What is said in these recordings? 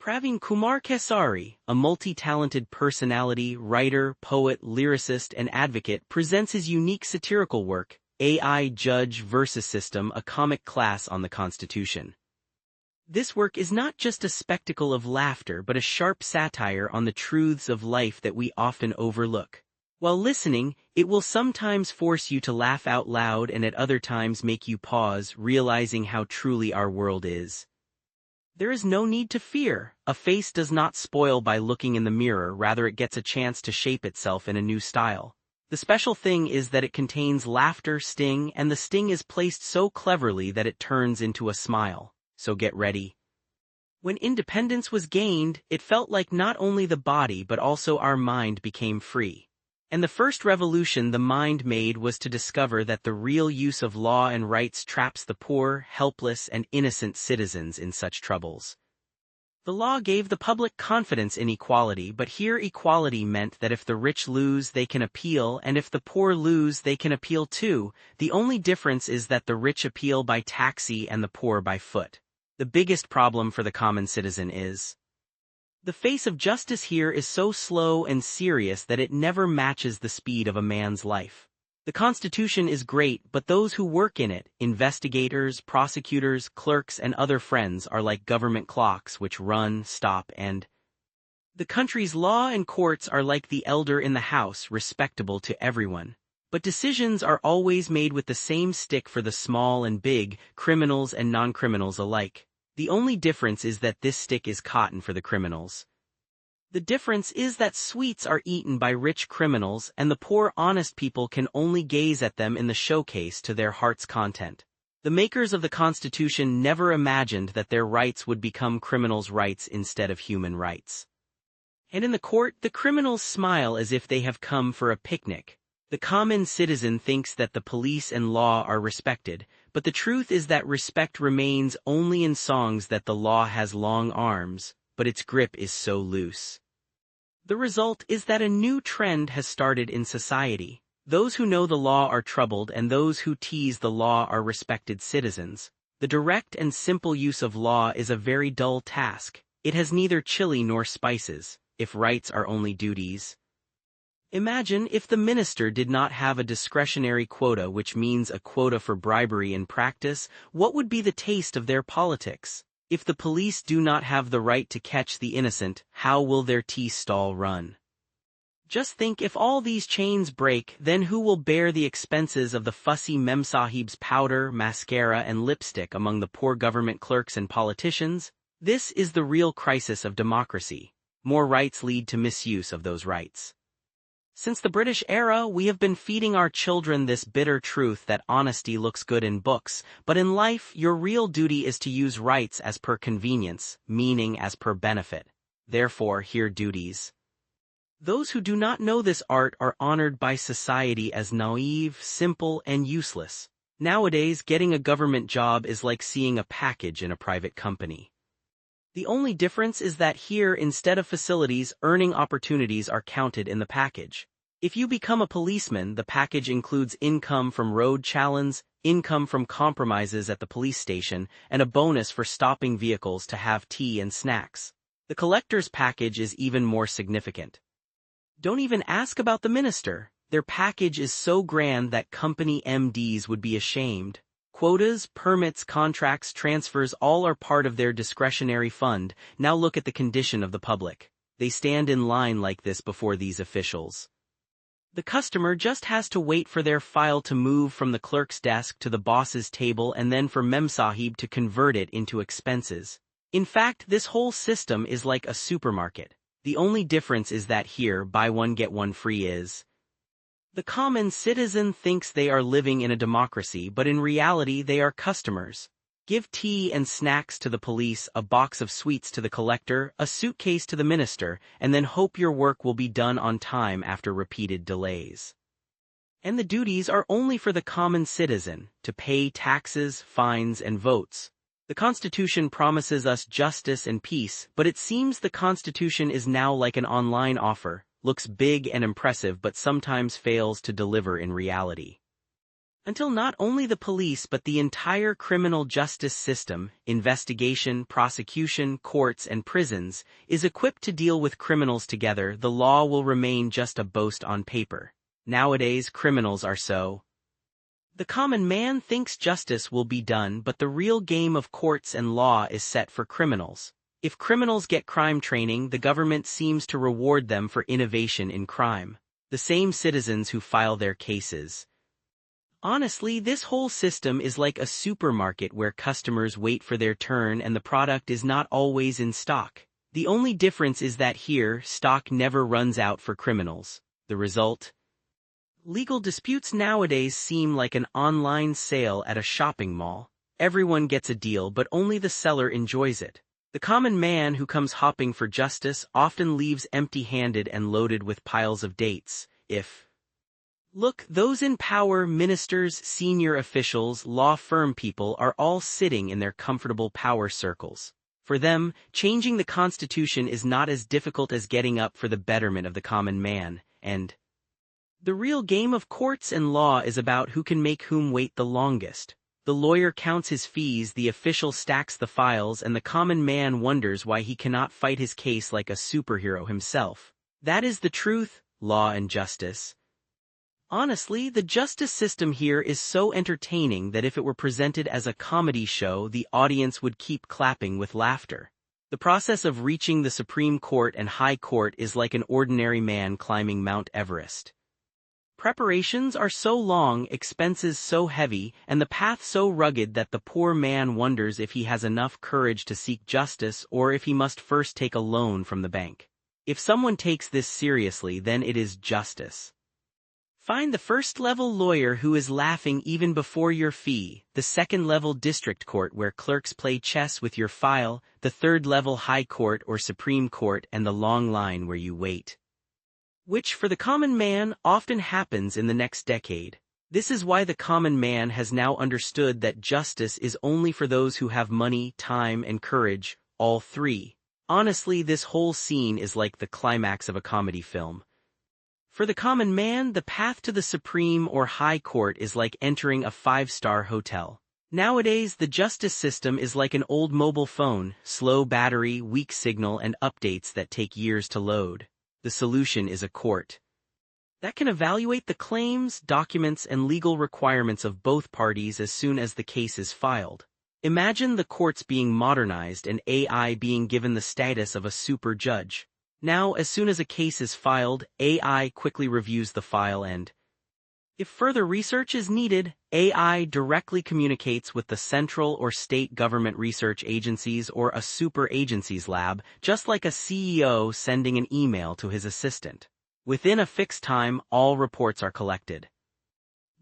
Praveen Kumar Kesari, a multi-talented personality, writer, poet, lyricist, and advocate, presents his unique satirical work, AI Judge versus System, a comic class on the Constitution. This work is not just a spectacle of laughter but a sharp satire on the truths of life that we often overlook. While listening, it will sometimes force you to laugh out loud and at other times make you pause, realizing how truly our world is. There is no need to fear. A face does not spoil by looking in the mirror, rather it gets a chance to shape itself in a new style. The special thing is that it contains laughter, sting, and the sting is placed so cleverly that it turns into a smile. So get ready. When independence was gained, it felt like not only the body but also our mind became free. And the first revolution the mind made was to discover that the real use of law and rights traps the poor, helpless, and innocent citizens in such troubles. The law gave the public confidence in equality, but here equality meant that if the rich lose they can appeal, and if the poor lose they can appeal too. The only difference is that the rich appeal by taxi and the poor by foot. The biggest problem for the common citizen is the face of justice here is so slow and serious that it never matches the speed of a man's life. The Constitution is great, but those who work in it, investigators, prosecutors, clerks, and other friends, are like government clocks which run, stop, and the country's law and courts are like the elder in the house, respectable to everyone. But decisions are always made with the same stick for the small and big, criminals and non-criminals alike. The only difference is that this stick is cotton for the criminals. The difference is that sweets are eaten by rich criminals and the poor honest people can only gaze at them in the showcase to their heart's content. The makers of the Constitution never imagined that their rights would become criminals' rights instead of human rights. And in the court, the criminals smile as if they have come for a picnic. The common citizen thinks that the police and law are respected, but the truth is that respect remains only in songs, that the law has long arms, but its grip is so loose. The result is that a new trend has started in society. Those who know the law are troubled and those who tease the law are respected citizens. The direct and simple use of law is a very dull task. It has neither chili nor spices, if rights are only duties. Imagine if the minister did not have a discretionary quota, which means a quota for bribery in practice. What would be the taste of their politics? If the police do not have the right to catch the innocent, how will their tea stall run? Just think, if all these chains break, then who will bear the expenses of the fussy memsahib's powder, mascara, and lipstick among the poor government clerks and politicians? This is the real crisis of democracy. More rights lead to misuse of those rights. Since the British era, we have been feeding our children this bitter truth that honesty looks good in books, but in life your real duty is to use rights as per convenience, meaning as per benefit. Therefore, here duties. Those who do not know this art are honored by society as naive, simple, and useless. Nowadays, getting a government job is like seeing a package in a private company. The only difference is that here, instead of facilities, earning opportunities are counted in the package. If you become a policeman, the package includes income from road challenges, income from compromises at the police station, and a bonus for stopping vehicles to have tea and snacks. The collector's package is even more significant. Don't even ask about the minister. Their package is so grand that company MDs would be ashamed. Quotas, permits, contracts, transfers, all are part of their discretionary fund. Now look at the condition of the public. They stand in line like this before these officials. The customer just has to wait for their file to move from the clerk's desk to the boss's table and then for Memsahib to convert it into expenses. In fact, this whole system is like a supermarket. The only difference is that here, buy one get one free is. The common citizen thinks they are living in a democracy, but in reality they are customers. Give tea and snacks to the police, a box of sweets to the collector, a suitcase to the minister, and then hope your work will be done on time after repeated delays. And the duties are only for the common citizen, to pay taxes, fines, and votes. The Constitution promises us justice and peace, but it seems the Constitution is now like an online offer. Looks big and impressive but sometimes fails to deliver in reality. Until not only the police but the entire criminal justice system, investigation, prosecution, courts, and prisons, is equipped to deal with criminals together, the law will remain just a boast on paper. Nowadays, criminals are so. The common man thinks justice will be done, but the real game of courts and law is set for criminals. If criminals get crime training, the government seems to reward them for innovation in crime. The same citizens who file their cases. Honestly, this whole system is like a supermarket where customers wait for their turn and the product is not always in stock. The only difference is that here, stock never runs out for criminals. The result? Legal disputes nowadays seem like an online sale at a shopping mall. Everyone gets a deal, but only the seller enjoys it. The common man who comes hopping for justice often leaves empty-handed and loaded with piles of dates. Look, those in power, ministers, senior officials, law firm people are all sitting in their comfortable power circles. For them, changing the Constitution is not as difficult as getting up for the betterment of the common man, and the real game of courts and law is about who can make whom wait the longest. The lawyer counts his fees, the official stacks the files, and the common man wonders why he cannot fight his case like a superhero himself. That is the truth, law and justice. Honestly, the justice system here is so entertaining that if it were presented as a comedy show, the audience would keep clapping with laughter. The process of reaching the Supreme Court and High Court is like an ordinary man climbing Mount Everest. Preparations are so long, expenses so heavy, and the path so rugged that the poor man wonders if he has enough courage to seek justice or if he must first take a loan from the bank. If someone takes this seriously, then it is justice. Find the first-level lawyer who is laughing even before your fee, the second-level district court where clerks play chess with your file, the third-level high court or Supreme Court, and the long line where you wait. Which, for the common man, often happens in the next decade. This is why the common man has now understood that justice is only for those who have money, time, and courage, all three. Honestly, this whole scene is like the climax of a comedy film. For the common man, the path to the Supreme or High Court is like entering a five-star hotel. Nowadays, the justice system is like an old mobile phone, slow battery, weak signal, and updates that take years to load. The solution is a court that can evaluate the claims, documents, and legal requirements of both parties as soon as the case is filed. Imagine the courts being modernized and AI being given the status of a super judge. Now, as soon as a case is filed, AI quickly reviews the file and, if further research is needed, AI directly communicates with the central or state government research agencies or a super agency's lab, just like a CEO sending an email to his assistant. Within a fixed time, all reports are collected.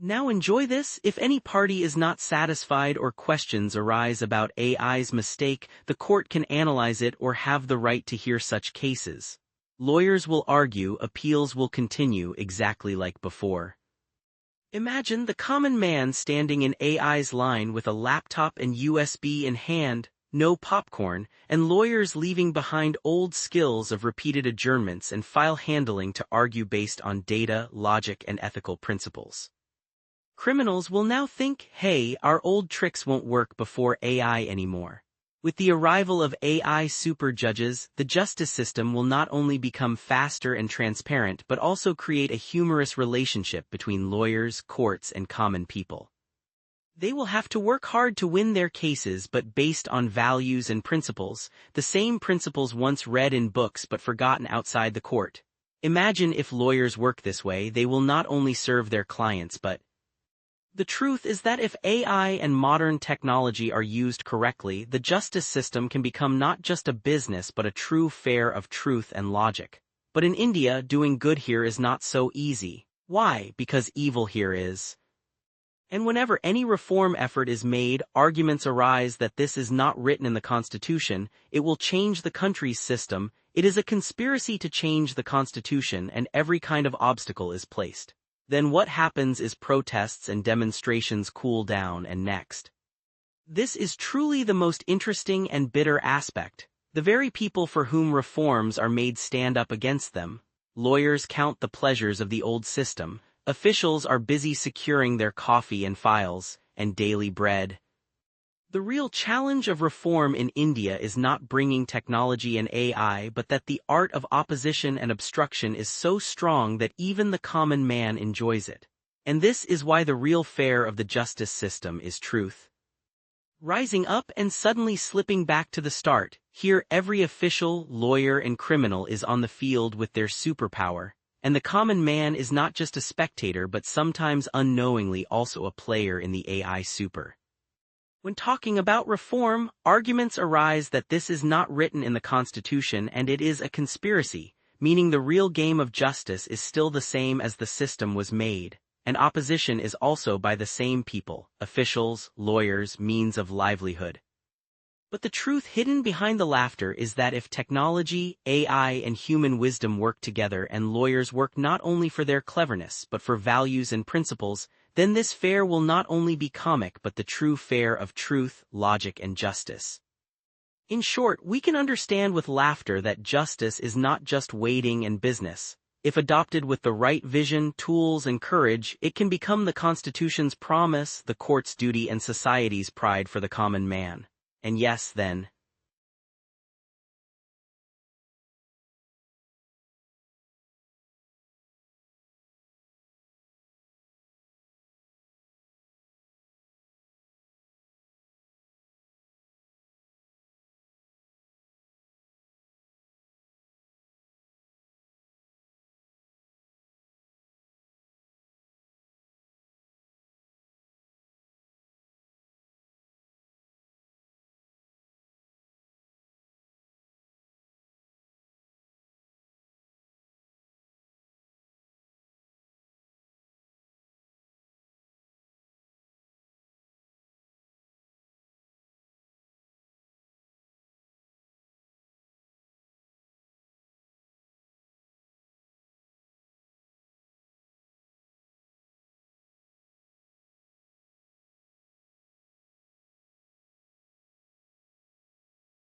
Now enjoy this. If any party is not satisfied or questions arise about AI's mistake, the court can analyze it or have the right to hear such cases. Lawyers will argue, appeals will continue exactly like before. Imagine the common man standing in AI's line with a laptop and USB in hand, no popcorn, and lawyers leaving behind old skills of repeated adjournments and file handling to argue based on data, logic, and ethical principles. Criminals will now think, hey, our old tricks won't work before AI anymore. With the arrival of AI super judges, the justice system will not only become faster and transparent but also create a humorous relationship between lawyers, courts, and common people. They will have to work hard to win their cases, but based on values and principles, the same principles once read in books but forgotten outside the court. Imagine if lawyers work this way, they will not only serve their clients but the truth is that if AI and modern technology are used correctly, the justice system can become not just a business but a true fair of truth and logic. But in India, doing good here is not so easy. Why? Because evil here is. And whenever any reform effort is made, arguments arise that this is not written in the Constitution, it will change the country's system, it is a conspiracy to change the Constitution, and every kind of obstacle is placed. Then what happens is protests and demonstrations cool down and next. This is truly the most interesting and bitter aspect. The very people for whom reforms are made stand up against them. Lawyers count the pleasures of the old system, Officials are busy securing their coffee and files, and daily bread. The real challenge of reform in India is not bringing technology and AI, but that the art of opposition and obstruction is so strong that even the common man enjoys it. And this is why the real fare of the justice system is truth. Rising up and suddenly slipping back to the start, here every official, lawyer and criminal is on the field with their superpower, and the common man is not just a spectator but sometimes unknowingly also a player in the AI super. When talking about reform, arguments arise that this is not written in the Constitution and it is a conspiracy, meaning the real game of justice is still the same as the system was made, and opposition is also by the same people, officials, lawyers, means of livelihood. But the truth hidden behind the laughter is that if technology, AI and human wisdom work together and lawyers work not only for their cleverness but for values and principles, then this fare will not only be comic but the true fare of truth, logic and justice. In short, we can understand with laughter that justice is not just waiting and business. If adopted with the right vision, tools and courage, it can become the Constitution's promise, the court's duty and society's pride for the common man. And yes, then,